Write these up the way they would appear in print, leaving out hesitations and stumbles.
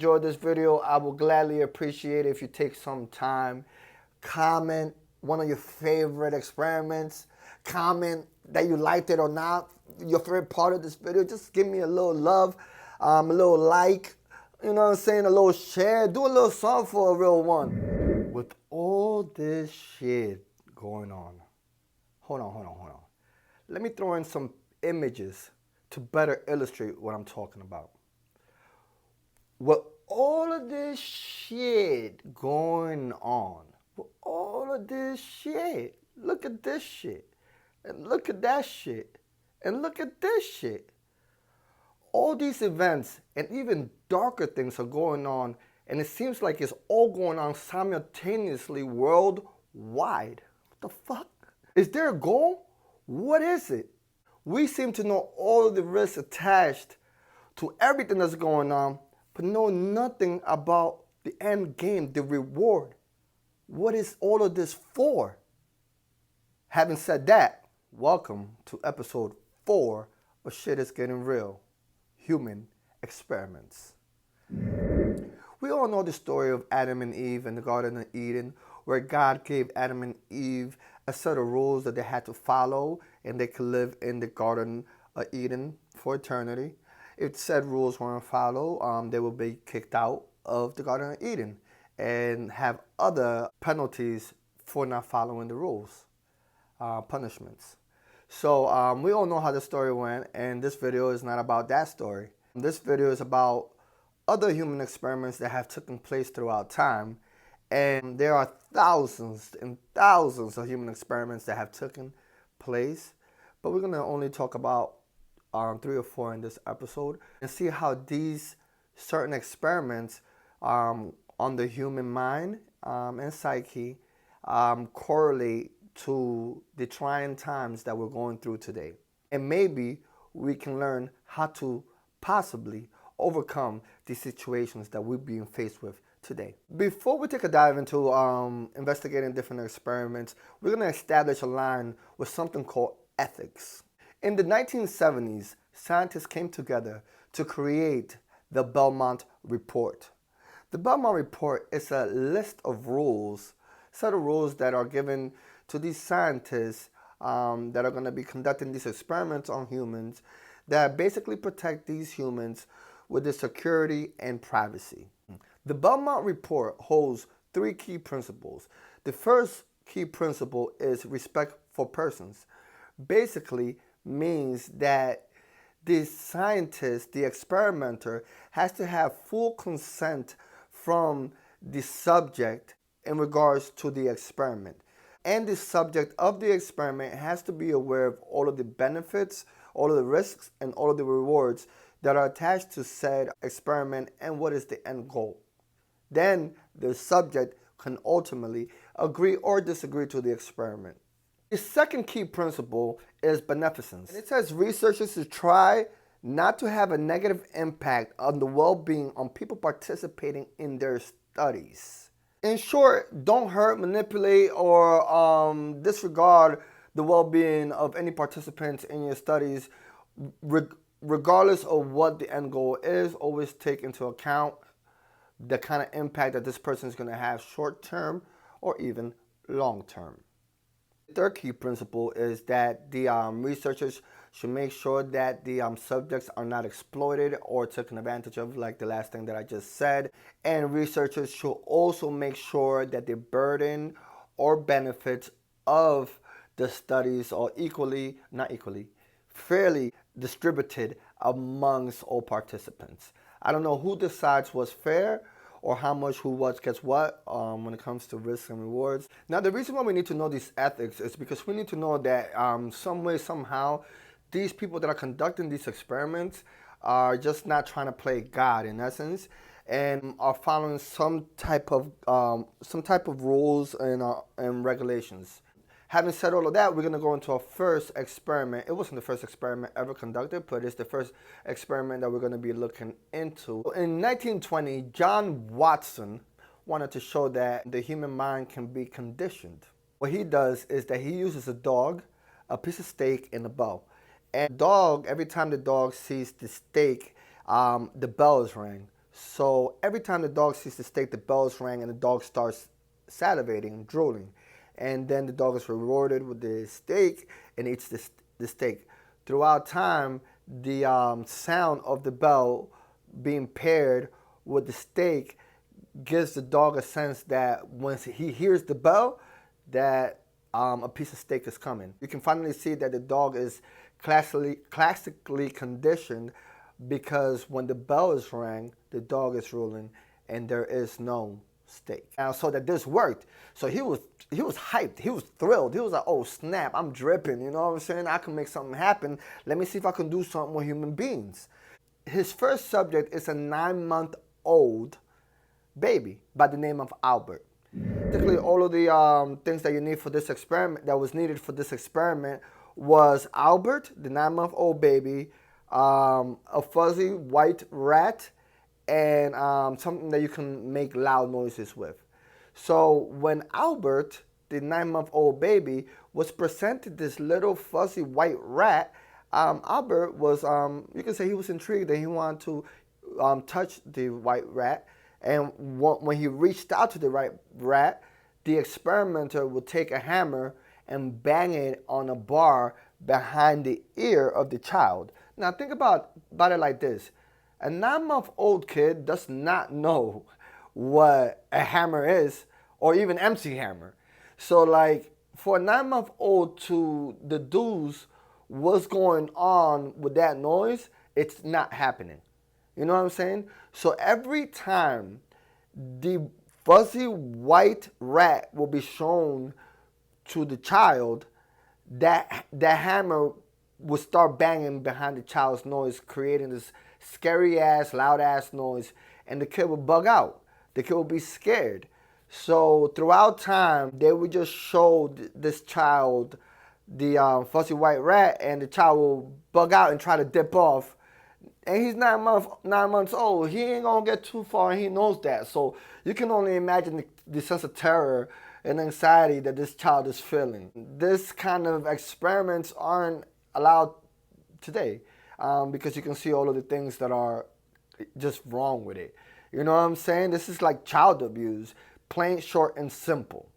Enjoyed this video, I will gladly appreciate it if you take some time, comment one of your favorite experiments, comment that you liked it or not, your favorite part of this video. Just give me a little love, a little like, you know what I'm saying, a little share, do a little something for a real one. With all this shit going on, hold on. Let me throw in some images to better illustrate what I'm talking about. With all of this shit going on, with all of this shit, look at this shit, and look at that shit, and look at this shit. All these events and even darker things are going on, and it seems like it's all going on simultaneously worldwide. What the fuck? Is there a goal? What is it? We seem to know all of the risks attached to everything that's going on, but know nothing about the end game, the reward. What is all of this for? Having said that, welcome to episode 4 of Shit is Getting Real, Human Experiments. We all know the story of Adam and Eve in the Garden of Eden, where God gave Adam and Eve a set of rules that they had to follow, and they could live in the Garden of Eden for eternity. If said rules weren't followed, they would be kicked out of the Garden of Eden and have other penalties for not following the rules, punishments. So we all know how the story went, and this video is not about that story. This video is about other human experiments that have taken place throughout time, and there are thousands and thousands of human experiments that have taken place, but we're going to only talk about 3 or 4 in this episode and see how these certain experiments on the human mind and psyche correlate to the trying times that we're going through today. And maybe we can learn how to possibly overcome these situations that we're being faced with today. Before we take a dive into investigating different experiments, we're going to establish a line with something called ethics. In the 1970s, scientists came together to create the Belmont Report. The Belmont Report is a list of rules, set of rules that are given to these scientists that are going to be conducting these experiments on humans that basically protect these humans with their security and privacy. The Belmont Report holds 3 key principles. The first key principle is respect for persons. Basically means that the scientist, the experimenter, has to have full consent from the subject in regards to the experiment. And the subject of the experiment has to be aware of all of the benefits, all of the risks, and all of the rewards that are attached to said experiment and what is the end goal. Then the subject can ultimately agree or disagree to the experiment. The second key principle is beneficence. And it says researchers should try not to have a negative impact on the well-being on people participating in their studies. In short, don't hurt, manipulate, or disregard the well-being of any participants in your studies. Regardless of what the end goal is, always take into account the kind of impact that this person is going to have short-term or even long-term. The third key principle is that the researchers should make sure that the subjects are not exploited or taken advantage of, like the last thing that I just said. And researchers should also make sure that the burden or benefits of the studies are fairly distributed amongst all participants. I don't know who decides what's fair or how much who what gets what when it comes to risks and rewards. Now, the reason why we need to know these ethics is because we need to know that some way, somehow, these people that are conducting these experiments are just not trying to play God in essence, and are following some type of rules and regulations. Having said all of that, we're going to go into our first experiment. It wasn't the first experiment ever conducted, but it's the first experiment that we're going to be looking into. In 1920, John Watson wanted to show that the human mind can be conditioned. What he does is that he uses a dog, a piece of steak, and a bow. And the dog, every time the dog sees the steak, the bells ring. So every time the dog sees the steak, the bells ring and the dog starts salivating, drooling. And then the dog is rewarded with the steak and eats the steak. Throughout time, the sound of the bell being paired with the steak gives the dog a sense that once he hears the bell, that a piece of steak is coming. You can finally see that the dog is classically conditioned, because when the bell is rang, the dog is ruling and there is no steak. Now, so that this worked, so he was hyped, he was thrilled, he was like, oh snap, I'm dripping, you know what I'm saying? I can make something happen. Let me see if I can do something with human beings. His first subject is a 9-month-old baby by the name of Albert. Basically, all of the things that you need for this experiment, that was needed for this experiment, was Albert, the 9-month-old baby, a fuzzy white rat, and something that you can make loud noises with. So when Albert, the 9-month-old baby, was presented this little fuzzy white rat, Albert was, you can say he was intrigued and he wanted to touch the white rat. And when he reached out to the white rat, the experimenter would take a hammer and bang it on a bar behind the ear of the child. Now think about it like this. A 9-month-old kid does not know what a hammer is, or even MC Hammer. So like, for a 9-month-old to deduce what's going on with that noise, it's not happening. You know what I'm saying? So every time the fuzzy white rat will be shown to the child, that hammer will start banging behind the child's noise, creating this scary ass, loud ass noise, and the kid will bug out. The kid will be scared. So throughout time, they would just show this child the fuzzy white rat, and the child will bug out and try to dip off. And he's 9 months old. He ain't gonna get too far, and he knows that. So you can only imagine the sense of terror and anxiety that this child is feeling. This kind of experiments aren't allowed today, because you can see all of the things that are just wrong with it. You know what I'm saying? This is like child abuse, plain, short, and simple.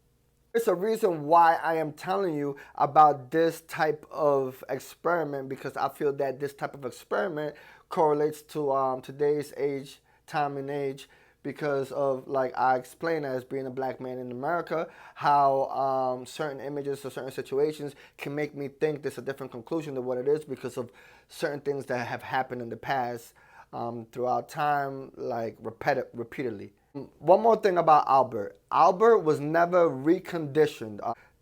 There's a reason why I am telling you about this type of experiment, because I feel that this type of experiment correlates to today's age, time and age, because of, like I explained, as being a black man in America, how certain images or certain situations can make me think there's a different conclusion to what it is because of certain things that have happened in the past throughout time, like repeatedly. One more thing about Albert. Albert was never reconditioned.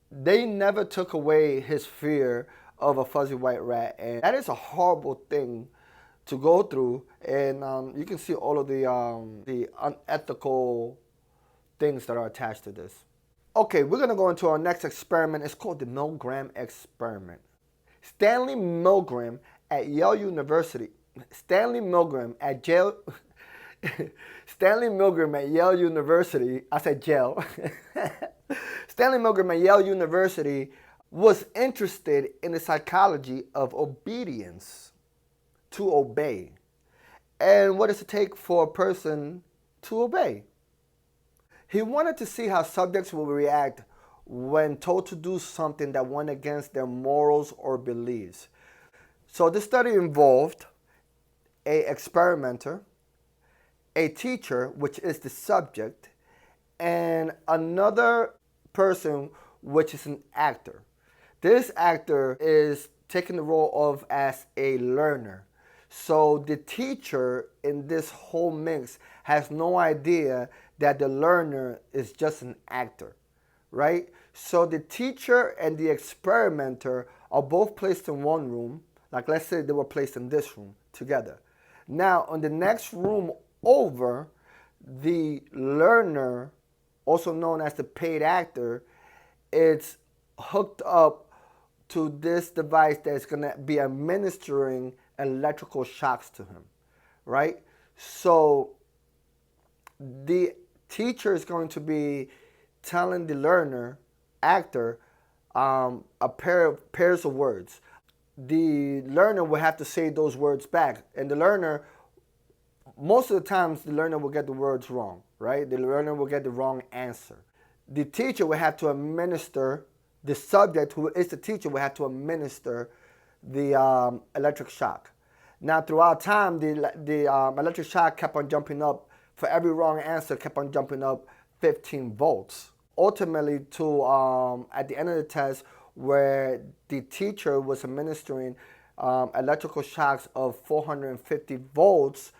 They never took away his fear of a fuzzy white rat, and that is a horrible thing to go through. And you can see all of the unethical things that are attached to this. Okay, we're gonna go into our next experiment. It's called the Milgram experiment. Stanley Milgram at Yale University. Stanley Milgram at Yale. Stanley Milgram at Yale University. I said jail. Stanley Milgram at Yale University was interested in the psychology of obedience, to obey, and what does it take for a person to obey. He wanted to see how subjects will react when told to do something that went against their morals or beliefs. So this study involved an experimenter, a teacher, which is the subject, and another person, which is an actor. This actor is taking the role of as a learner. So the teacher in this whole mix has no idea that the learner is just an actor, right? So the teacher and the experimenter are both placed in one room. Like, let's say they were placed in this room together. Now, in the next room over, the learner, also known as the paid actor, it's hooked up to this device that's going to be administering electrical shocks to him, right? So the teacher is going to be telling the learner, actor, pairs of words. The learner will have to say those words back, and the learner most of the times the learner will get the words wrong, right? The learner will get the wrong answer. The teacher will have to administer, the subject who is the teacher will have to administer the electric shock. Now, throughout time, the electric shock kept on jumping up. For every wrong answer, kept on jumping up 15 volts. Ultimately, to at the end of the test, where the teacher was administering electrical shocks of 450 volts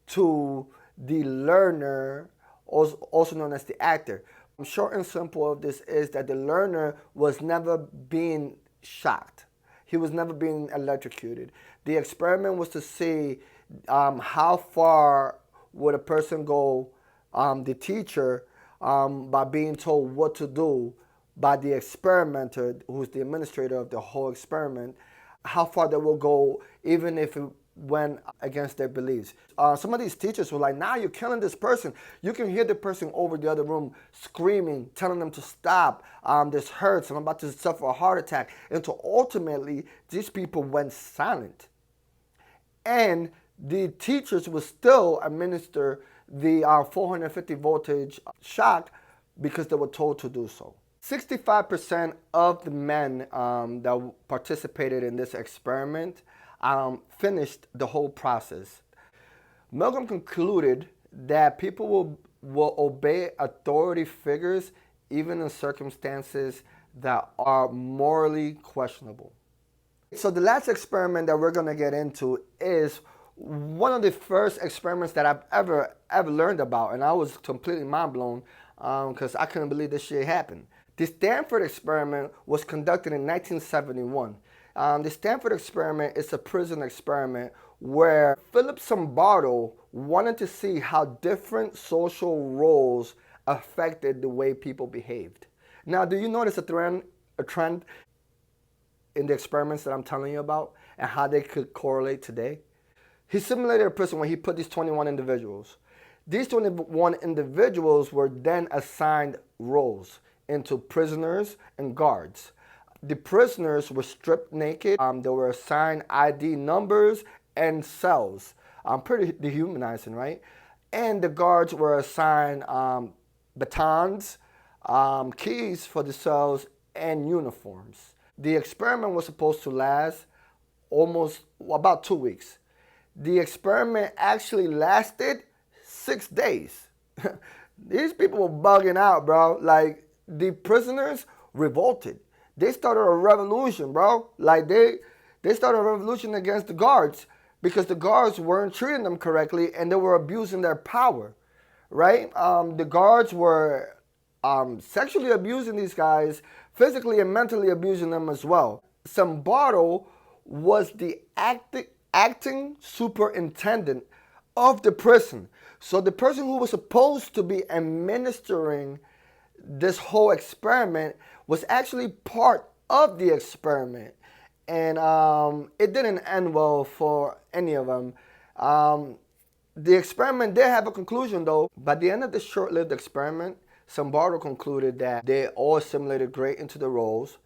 to the learner, also known as the actor. Short and simple of this is that the learner was never being shocked. He was never being electrocuted. The experiment was to see how far would a person go, the teacher, by being told what to do by the experimenter, who's the administrator of the whole experiment, how far they will go even if it went against their beliefs. Some of these teachers were like, nah, you're killing this person. You can hear the person over the other room screaming, telling them to stop. This hurts. I'm about to suffer a heart attack. Until ultimately, these people went silent. And the teachers would still administer the 450 voltage shock because they were told to do so. 65% of the men that participated in this experiment finished the whole process. Milgram concluded that people will obey authority figures even in circumstances that are morally questionable. So the last experiment that we're going to get into is one of the first experiments that I've ever learned about, and I was completely mind blown because I couldn't believe this shit happened. The Stanford experiment was conducted in 1971. The Stanford experiment is a prison experiment where Philip Zimbardo wanted to see how different social roles affected the way people behaved. Now, do you notice a trend in the experiments that I'm telling you about and how they could correlate today? He simulated a prison where he put these 21 individuals. These 21 individuals were then assigned roles into prisoners and guards. The prisoners were stripped naked. They were assigned ID numbers and cells. Pretty dehumanizing, right? And the guards were assigned batons, keys for the cells, and uniforms. The experiment was supposed to last about 2 weeks. The experiment actually lasted 6 days. These people were bugging out, bro. Like, the prisoners revolted. They started a revolution, bro. Like, they started a revolution against the guards because the guards weren't treating them correctly and they were abusing their power, right? The guards were sexually abusing these guys, physically and mentally abusing them as well. Zimbardo was the acting superintendent of the prison. So the person who was supposed to be administering this whole experiment was actually part of the experiment. And it didn't end well for any of them. The experiment did have a conclusion, though. By the end of the short-lived experiment, Zimbardo concluded that they all assimilated great into the roles.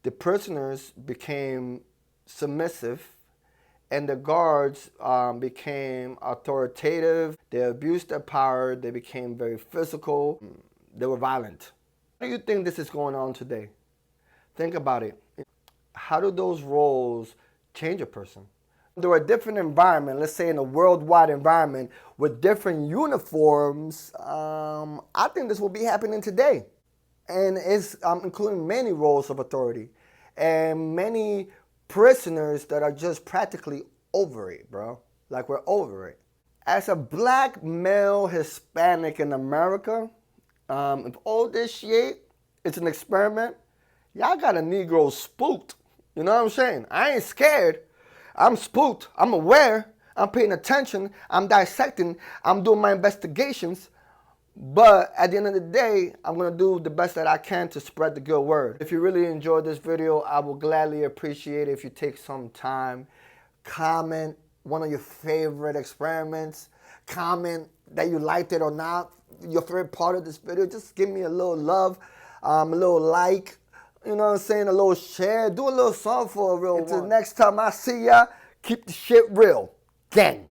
The prisoners became submissive, and the guards became authoritative. They abused their power. They became very physical. They were violent. How do you think this is going on today? Think about it. How do those roles change a person? There are different environments, let's say in a worldwide environment with different uniforms. I think this will be happening today. And it's including many roles of authority and many prisoners that are just practically over it, bro. Like, we're over it. As a black male Hispanic in America, if all this shit is an experiment, y'all got a Negro spooked. You know what I'm saying? I ain't scared. I'm spooked. I'm aware. I'm paying attention. I'm dissecting. I'm doing my investigations. But at the end of the day, I'm going to do the best that I can to spread the good word. If you really enjoyed this video, I will gladly appreciate it if you take some time. Comment one of your favorite experiments. Comment that you liked it or not. Your favorite part of this video. Just give me a little love, a little like. You know what I'm saying? A little share. Do a little something for a real one. Until next time I see ya, keep the shit real. Gang.